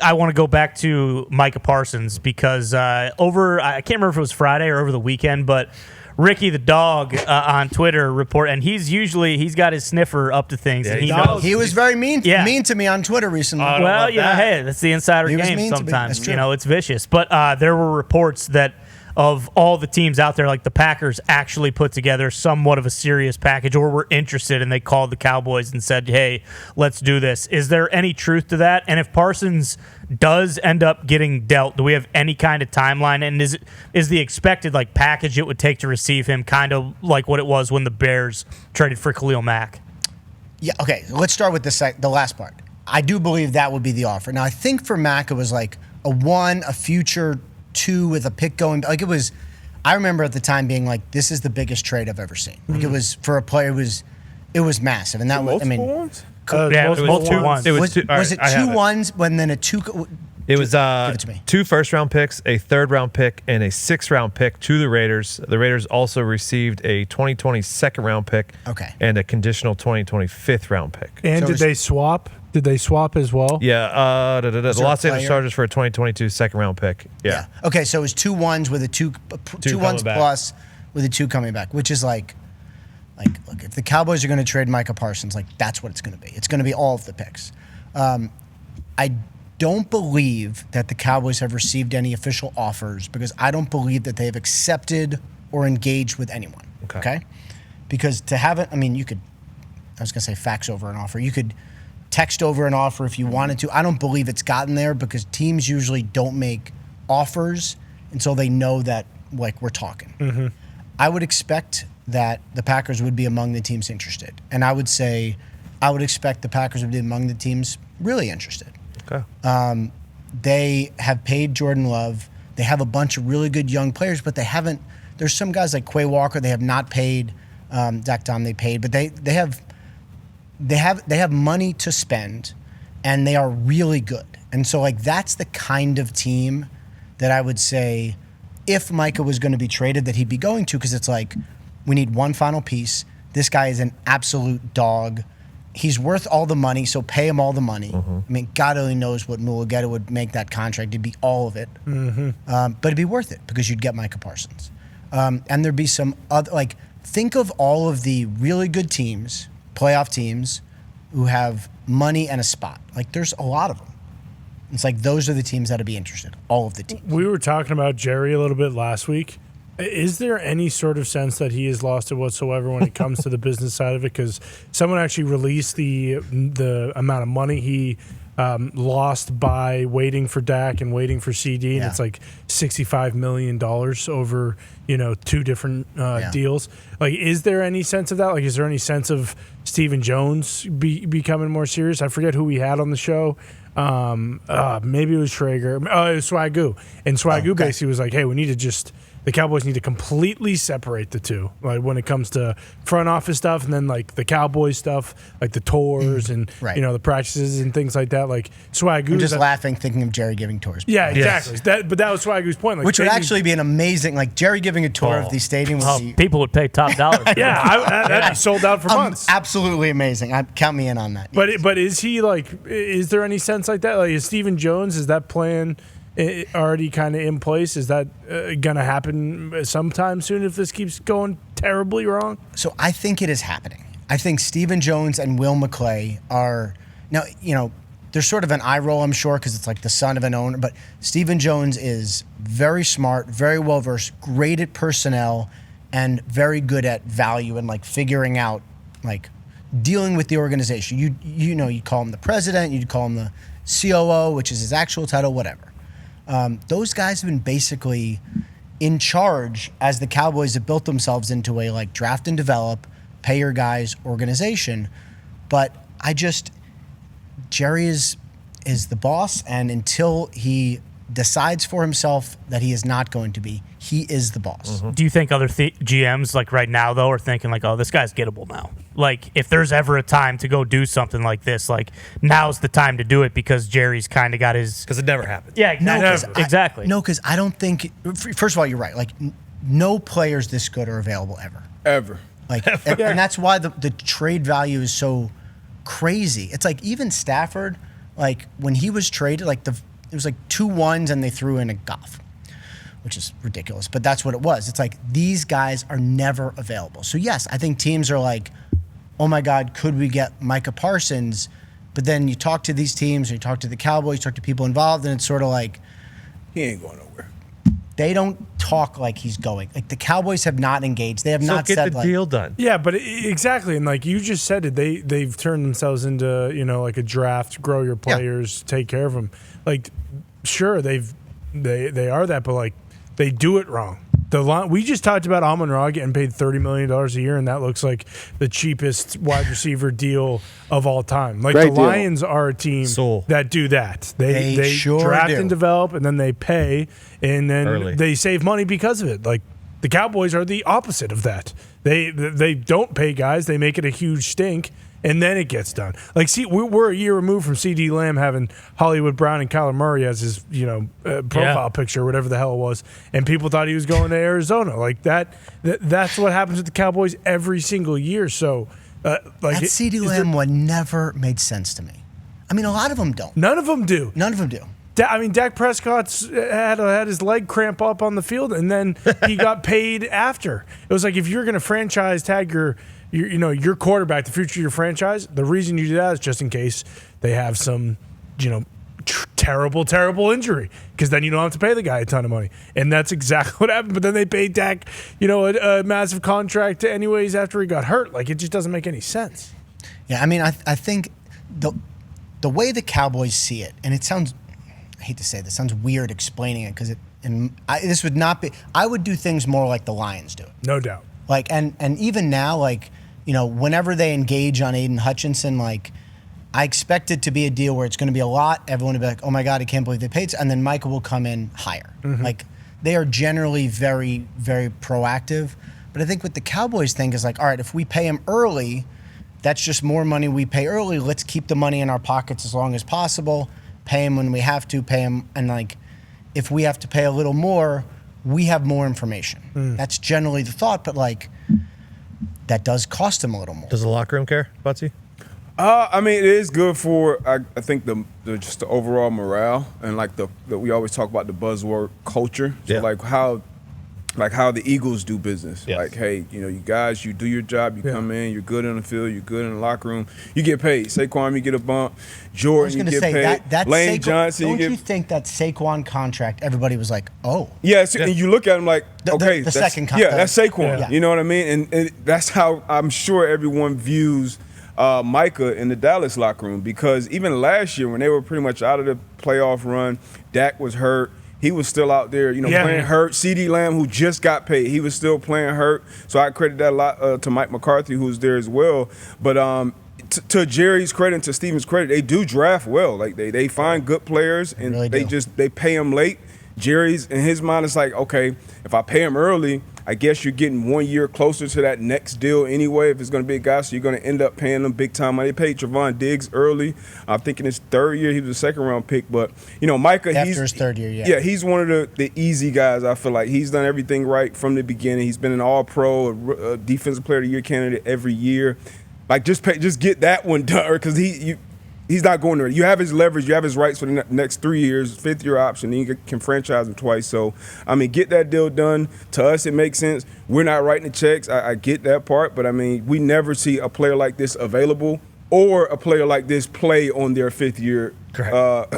I want to go back to Micah Parsons because I can't remember if it was Friday or over the weekend, but Ricky the dog on Twitter and he's got his sniffer up to things. Yeah, and he knows. knows. He was very mean to me on Twitter recently. Well, hey, that's the insider game sometimes. It's vicious. But there were reports that of all the teams out there, like the Packers actually put together somewhat of a serious package or were interested, and they called the Cowboys and said, hey, let's do this. Is there any truth to that? And if Parsons does end up getting dealt, do we have any kind of timeline? And is the expected package it would take to receive him kind of like what it was when the Bears traded for Khalil Mack? Yeah, okay. Let's start with the last part. I do believe that would be the offer. Now, I think for Mack, it was like a 1, a future 2 with a pick going. It was, I remember at the time being like, this is the biggest trade I've ever seen. It was, for a player, it was massive. And that was, ones? It was multiple ones. Was it 2 ones, when then a 2? It was give it to me. 2 first-round picks, a third-round pick, and a 6th-round pick to the Raiders. The Raiders also received a 2020 second-round pick and a conditional 2020 5th-round pick. And did they swap? Did they swap as well? Yeah. The Los Angeles Chargers for a 2022 second-round pick. Yeah. Okay, so it was 2 ones with a 2 ones plus with a 2 coming back, which is like, look, if the Cowboys are going to trade Micah Parsons, that's what it's going to be. It's going to be all of the picks. I don't believe that the Cowboys have received any official offers because I don't believe that they have accepted or engaged with anyone. Okay? Because to have it, you could, I was going to say fax over an offer. You could text over an offer if you wanted to. I don't believe it's gotten there because teams usually don't make offers until they know that, we're talking. Mm-hmm. I would expect that the Packers would be among the teams interested. And I would say I would expect the Packers would be among the teams really interested. Okay. They have paid Jordan Love. They have a bunch of really good young players, but they haven't. There's some guys like Quay Walker they have not paid. Dahn they paid, but they have money to spend, and they are really good. And so that's the kind of team that I would say if Micah was going to be traded that he'd be going to, because it's we need one final piece. This guy is an absolute dog. He's worth all the money, so pay him all the money. Mm-hmm. God only knows what Mulugeta would make that contract. It'd be all of it. Mm-hmm. But it'd be worth it because you'd get Micah Parsons. And there'd be some other, think of all of the really good teams, playoff teams, who have money and a spot. There's a lot of them. It's those are the teams that'd be interested, all of the teams. We were talking about Jerry a little bit last week. Is there any sort of sense that he has lost it whatsoever when it comes to the business side of it? Because someone actually released the amount of money he lost by waiting for Dak and waiting for CD, and it's $65 million over 2 different deals. Is there any sense of that? Is there any sense of Stephen Jones becoming more serious? I forget who we had on the show. Maybe it was Traeger. It was Swagoo. And Swagoo basically was like, hey, the Cowboys need to completely separate the two, when it comes to front office stuff, and then the Cowboys stuff, the tours and the practices and things like that. Swagoo. I'm just laughing, thinking of Jerry giving tours. Yeah, exactly. Yes. But that was Swagoo's point. Which would actually be an amazing, Jerry giving a tour of the stadium. People would pay top dollar. That'd be sold out for months. Absolutely amazing. Count me in on that. But is he is there any sense like that? Is Stephen Jones, is that plan already kind of in place? Is that going to happen sometime soon if this keeps going terribly wrong? So I think it is happening. I think Stephen Jones and Will McClay are now, there's sort of an eye roll, I'm sure, because it's the son of an owner. But Stephen Jones is very smart, very well versed, great at personnel, and very good at value and figuring out dealing with the organization. You call him the president, you'd call him the COO, which is his actual title, whatever. Those guys have been basically in charge as the Cowboys have built themselves into a draft and develop, pay your guys organization. But Jerry is the boss, and until he decides for himself that he is not going to be, he is the boss. Do you think other GMs right now though are thinking oh, this guy's gettable now? If there's ever a time to go do something like this, now's the time to do it because Jerry's kind of got his. Because it never happened. Yeah, exactly. No, because I don't think. First of all, you're right. No players this good are available ever. Ever. And that's why the trade value is so crazy. It's even Stafford. When he was traded, it was like 2 ones and they threw in a Goff, which is ridiculous, but that's what it was. It's like these guys are never available. So yes, I think teams are like, oh my God, could we get Micah Parsons? But then you talk to these teams, or you talk to the Cowboys, you talk to people involved, and it's sort of like, he ain't going nowhere. They don't talk like he's going. Like the Cowboys have not engaged. They have not get said the like, deal done. Yeah, but exactly, and like you just said it, they've turned themselves into like a draft, grow your players, take care of them. Like, sure, they are that, but like they do it wrong. We just talked about Amon-Ra getting paid $30 million a year, and that looks like the cheapest wide receiver deal of all time. Like Great the deal. Lions are a team that do that. They sure draft do. and develop, and then they pay, and then Early. they save money because of it. Like the Cowboys are the opposite of that. They don't pay guys. They make it a huge stink, and then it gets done. Like, see, we're a year removed from CD Lamb having Hollywood Brown and Kyler Murray as his profile picture, whatever the hell it was, and people thought he was going to Arizona. Like that's what happens with the Cowboys every single year. So, like that CD Lamb one never made sense to me. I mean, a lot of them don't. None of them do. None of them do. Dak Prescott's had his leg cramp up on the field, and then he got paid after. It was like, if you're going to franchise tag your quarterback, the future of your franchise, the reason you do that is just in case they have some, terrible injury, because then you don't have to pay the guy a ton of money. And that's exactly what happened. But then they paid Dak, a massive contract anyways after he got hurt. Like, it just doesn't make any sense. Yeah, I mean, I think the way the Cowboys see it, and it sounds, I hate to say this, sounds weird explaining it, because this would not be. I would do things more like the Lions do it. No doubt. Like, and even now, like, whenever they engage on Aiden Hutchinson, like, I expect it to be a deal where it's going to be a lot. Everyone will be like, oh my God, I can't believe they paid. And then Micah will come in higher. Mm-hmm. Like, they are generally very, very proactive. But I think what the Cowboys think is like, all right, if we pay him early, that's just more money we pay early. Let's keep the money in our pockets as long as possible. Pay him when we have to, pay him. And like, if we have to pay a little more, we have more information. That's generally the thought, but like, that does cost him a little more. Does the locker room care, Butsy? I mean, it is good for I think the just the overall morale, and like the we always talk about the buzzword culture. So like how the Eagles do business. Yes. Like, hey, you guys, you do your job, you come in, you're good on the field, you're good in the locker room, you get paid. Saquon, you get a bump. Jordan, you get paid. That Lane Saquon, Johnson, you think that Saquon contract, everybody was like, oh. Yeah, and you look at him like, okay, the second contract. Yeah, that's Saquon. Yeah. You know what I mean? And that's how I'm sure everyone views Micah in the Dallas locker room, because even last year when they were pretty much out of the playoff run, Dak was hurt. He was still out there, playing hurt. CD Lamb, who just got paid, he was still playing hurt. So I credit that a lot to Mike McCarthy, who's there as well. But to Jerry's credit and to Steven's credit, they do draft well. Like they find good players, and really they pay them late. Jerry's, in his mind, it's like, okay, if I pay him early, I guess you're getting 1 year closer to that next deal anyway, if it's going to be a guy, so you're going to end up paying them big time money. They paid Trevon Diggs early. I think in his third year, he was a second-round pick. But, Micah, after his third year, yeah, he's one of the easy guys, I feel like. He's done everything right from the beginning. He's been an all-pro, a Defensive Player of the Year candidate every year. Like, just get that one done, because he's not going there. You have his leverage. You have his rights for the next 3 years, fifth-year option, and you can franchise him twice. So, I mean, get that deal done. To us, it makes sense. We're not writing the checks. I get that part. But, I mean, we never see a player like this available or a player like this play on their fifth-year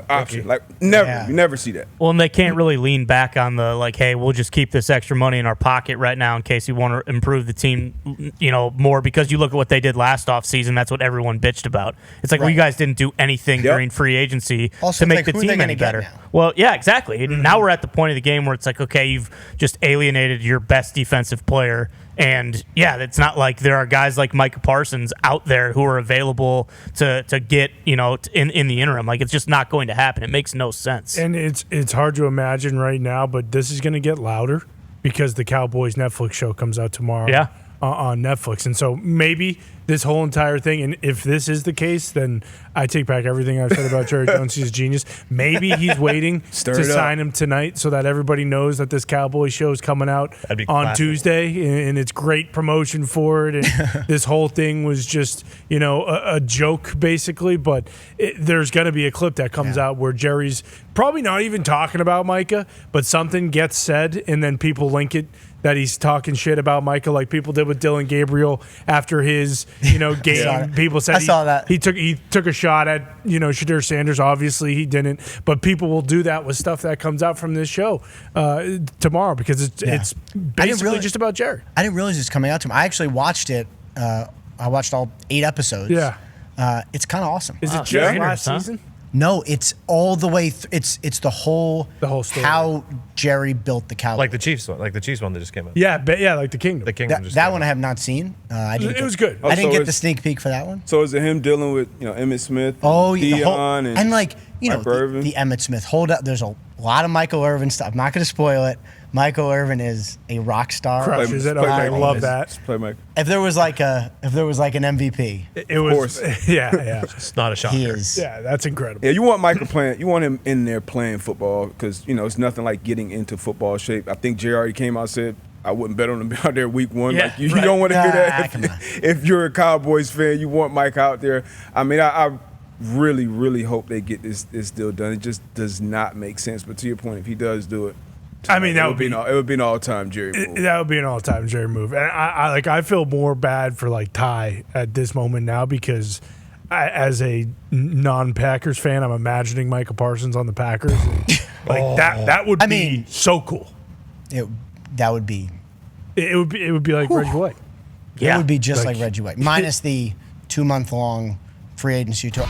option. Like, never. Yeah. You never see that. Well, and they can't really lean back on the, like, hey, we'll just keep this extra money in our pocket right now in case we want to improve the team, more, because you look at what they did last offseason. That's what everyone bitched about. It's like, well, you guys didn't do anything during free agency also, to make the team any better. Well, yeah, exactly. And now we're at the point of the game where it's like, okay, you've just alienated your best defensive player. And, yeah, it's not like there are guys like Micah Parsons out there who are available to get, in the interim. Like, it's just not going to happen. It makes no sense. And it's hard to imagine right now, but this is going to get louder because the Cowboys Netflix show comes out tomorrow. Yeah. on Netflix. And so maybe this whole entire thing, and if this is the case, then I take back everything I've said about Jerry Jones. He's a genius. Maybe he's waiting to sign him tonight so that everybody knows that this Cowboys show is coming out on Tuesday, and it's great promotion for it. And this whole thing was just, a joke, basically. But there's going to be a clip that comes out where Jerry's probably not even talking about Micah, but something gets said, and then people link it that he's talking shit about Micah, like people did with Dylan Gabriel after his, game. People said he took a shot at, Shadir Sanders. Obviously, he didn't. But people will do that with stuff that comes out from this show tomorrow because it's basically just about Jerry. I didn't realize it's coming out to him. I actually watched it. I watched all 8 episodes. Yeah, it's kind of awesome. Is it Jerry last season? No, it's all the way. It's the whole story. How Jerry built the Cowboys, like the Chiefs one, that just came out. Yeah, like the Kingdom. The Kingdom. That one I have not seen. It was good. I didn't get the sneak peek for that one. So is it him dealing with Emmitt Smith? Oh, Dahn and the Emmitt Smith. Hold up, there's a lot of Michael Irvin stuff. I'm not going to spoil it. Michael Irvin is a rock star. Crushes it. I love that. Play Mike. If there was like an MVP, it was. Yeah. It's not a shocker. He is. Yeah, that's incredible. Yeah, you want Michael playing. You want him in there playing football because it's nothing like getting into football shape. I think Jerry already came out and said I wouldn't bet on him out there week 1. Yeah, like you don't want to do that. If you're a Cowboys fan, you want Mike out there. I mean, I really, really hope they get this deal done. It just does not make sense. But to your point, if he does do it. I mean, it would be an all-time Jerry move. That would be an all-time Jerry move, and I feel more bad for Ty at this moment now because as a non-Packers fan, I'm imagining Micah Parsons on the Packers. That would be so cool. It would be like Reggie White. It would be just like Reggie White, minus the 2-month-long free agency tour.